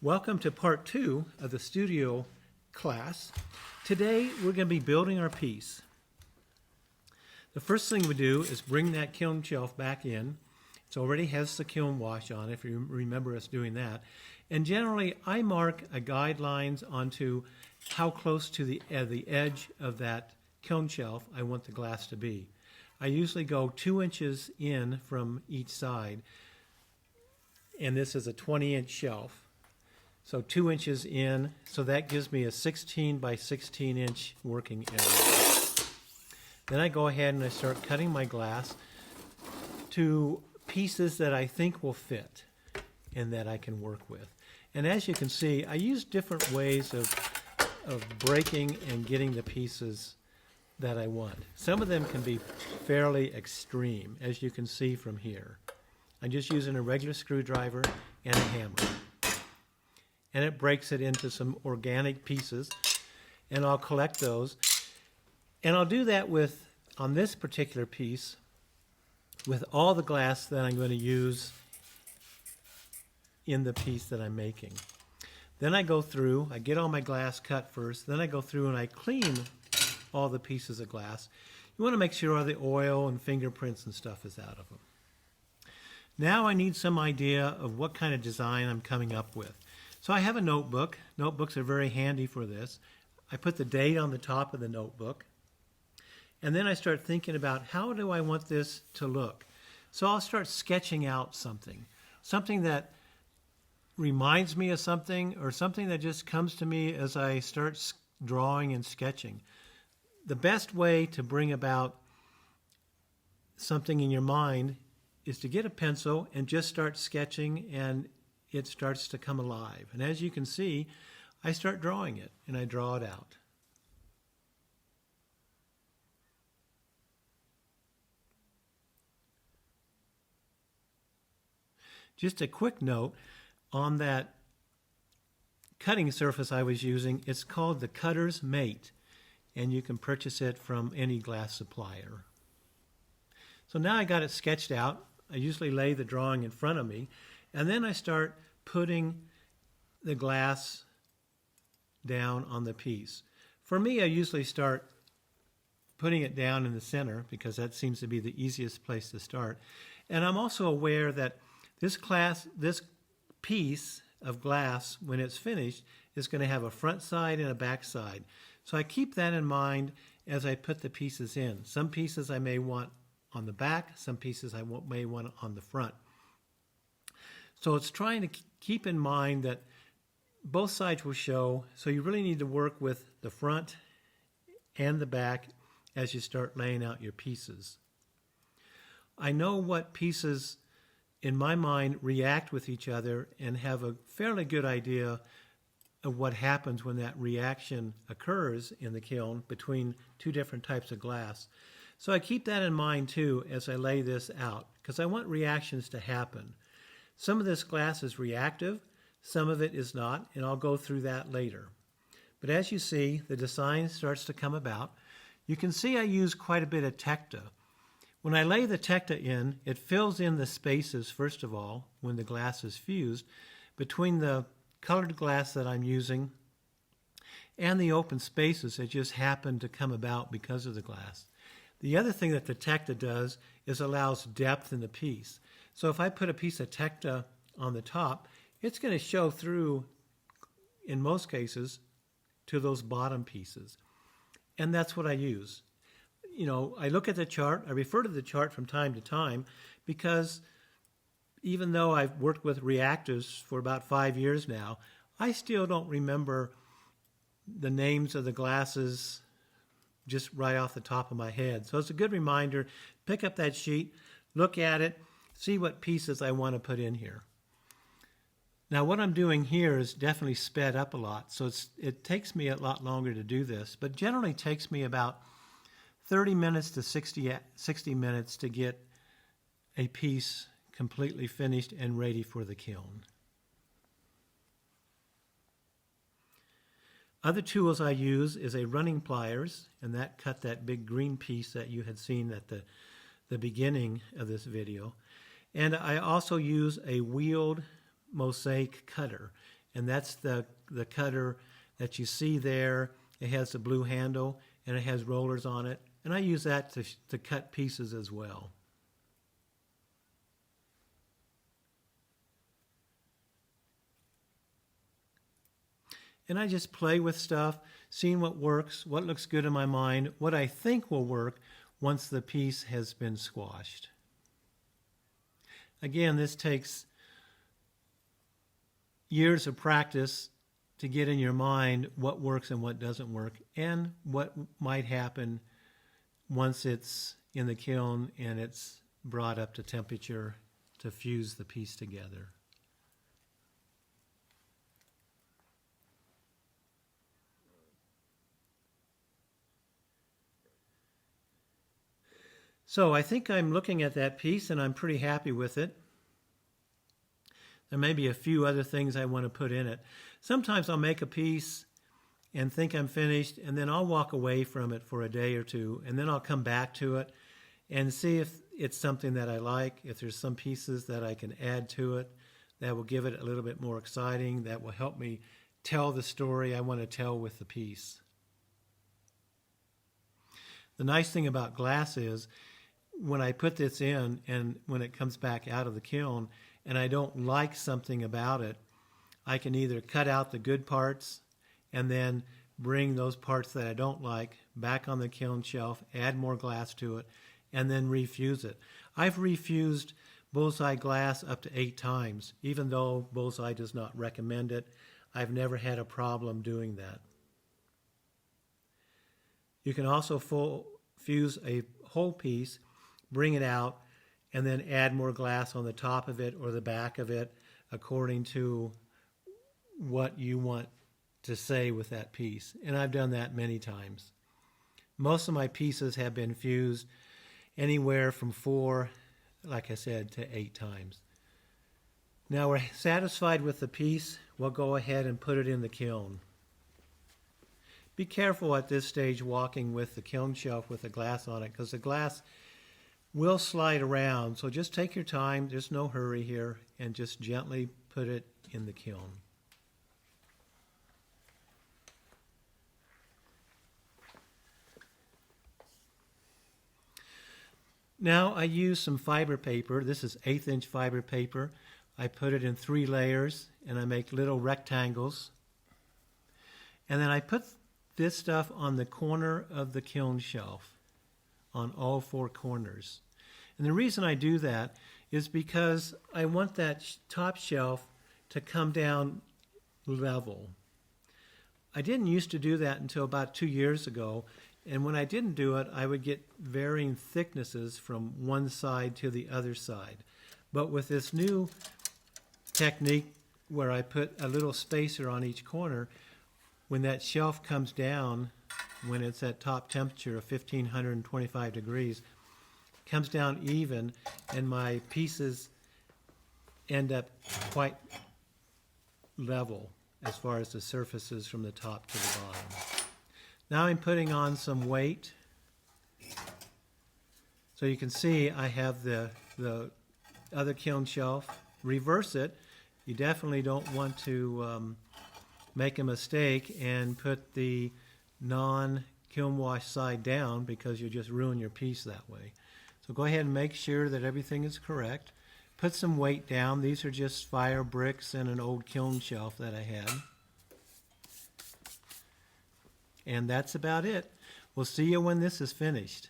Welcome to part 2 of the studio class. Today we're going to be building our piece. The first thing we do is bring that kiln shelf back in. It already has the kiln wash on it, if you remember us doing that. And generally I mark a guidelines onto how close to the edge of that kiln shelf I want the glass to be. I usually go 2 inches in from each side, and this is a 20-inch shelf. So 2 inches in, so that gives me a 16 by 16 inch working area. Then I go ahead and I start cutting my glass to pieces that I think will fit and that I can work with. And as you can see, I use different ways of breaking and getting the pieces that I want. Some of them can be fairly extreme, as you can see from here. I'm just using a regular screwdriver and a hammer. And it breaks it into some organic pieces, and I'll collect those. And I'll do that with, on this particular piece, with all the glass that I'm going to use in the piece that I'm making. Then I go through, I get all my glass cut first, then I go through and I clean all the pieces of glass. You want to make sure all the oil and fingerprints and stuff is out of them. Now I need some idea of what kind of design I'm coming up with. So I have a notebook. Notebooks are very handy for this. I put the date on the top of the notebook. And then I start thinking about how do I want this to look. So I'll start sketching out something. Something that reminds me of something, or something that just comes to me as I start drawing and sketching. The best way to bring about something in your mind is to get a pencil and just start sketching, and it starts to come alive. And as you can see, I start drawing it, and I draw it out. Just a quick note on that cutting surface I was using. It's called the Cutter's Mate, and you can purchase it from any glass supplier. So now I got it sketched out. I usually lay the drawing in front of me, and then I start putting the glass down on the piece. For me, I usually start putting it down in the center because that seems to be the easiest place to start. And I'm also aware that this piece of glass, when it's finished, is going to have a front side and a back side. So I keep that in mind as I put the pieces in. Some pieces I may want on the back, some pieces I may want on the front. So it's trying to keep in mind that both sides will show, so you really need to work with the front and the back as you start laying out your pieces. I know what pieces in my mind react with each other and have a fairly good idea of what happens when that reaction occurs in the kiln between two different types of glass. So I keep that in mind too as I lay this out, because I want reactions to happen. Some of this glass is reactive, some of it is not, and I'll go through that later. But as you see, the design starts to come about. You can see I use quite a bit of Tecta. When I lay the Tecta in, it fills in the spaces, first of all, when the glass is fused, between the colored glass that I'm using and the open spaces that just happen to come about because of the glass. The other thing that the Tecta does is allows depth in the piece. So if I put a piece of Tecta on the top, it's going to show through, in most cases, to those bottom pieces. And that's what I use. You know, I look at the chart, I refer to the chart from time to time, because even though I've worked with reactives for about 5 years now, I still don't remember the names of the glasses just right off the top of my head. So it's a good reminder. Pick up that sheet, look at it, see what pieces I want to put in here. Now what I'm doing here is definitely sped up a lot, so it takes me a lot longer to do this, but generally takes me about 30 minutes to 60 minutes to get a piece completely finished and ready for the kiln. Other tools I use is a running pliers, and that cut that big green piece that you had seen at the beginning of this video. And I also use a wheeled mosaic cutter. and that's the cutter that you see there. It has the blue handle, and it has rollers on it, and I use that to cut pieces as well. And I just play with stuff, seeing what works, what looks good in my mind, what I think will work once the piece has been squashed. Again, this takes years of practice to get in your mind what works and what doesn't work, and what might happen once it's in the kiln and it's brought up to temperature to fuse the piece together. So I think I'm looking at that piece and I'm pretty happy with it. There may be a few other things I want to put in it. Sometimes I'll make a piece and think I'm finished, and then I'll walk away from it for a day or two, and then I'll come back to it and see if it's something that I like, if there's some pieces that I can add to it that will give it a little bit more exciting, that will help me tell the story I want to tell with the piece. The nice thing about glass is when I put this in and when it comes back out of the kiln and I don't like something about it, I can either cut out the good parts and then bring those parts that I don't like back on the kiln shelf, add more glass to it, and then refuse it. I've refused Bullseye glass up to 8 times. Even though Bullseye does not recommend it, I've never had a problem doing that. You can also fuse a whole piece, bring it out, and then add more glass on the top of it or the back of it according to what you want to say with that piece. And I've done that many times. Most of my pieces have been fused anywhere from 4, like I said, to 8 times. Now we're satisfied with the piece, we'll go ahead and put it in the kiln. Be careful at this stage walking with the kiln shelf with the glass on it, because the glass will slide around. So just take your time, there's no hurry here, and just gently put it in the kiln. Now I use some fiber paper. This is 1/8 inch fiber paper. I put it in 3 layers and I make little rectangles. And then I put this stuff on the corner of the kiln shelf, on all 4 corners. And the reason I do that is because I want that top shelf to come down level. I didn't used to do that until about 2 years ago. And when I didn't do it, I would get varying thicknesses from one side to the other side. But with this new technique where I put a little spacer on each corner, when that shelf comes down, when it's at top temperature of 1525 degrees, comes down even, and my pieces end up quite level as far as the surfaces from the top to the bottom. Now I'm putting on some weight. So you can see I have the other kiln shelf. Reverse it. You definitely don't want to make a mistake and put the non-kiln wash side down, because you'll just ruin your piece that way. So go ahead and make sure that everything is correct. Put some weight down. These are just fire bricks and an old kiln shelf that I had. And that's about it. We'll see you when this is finished.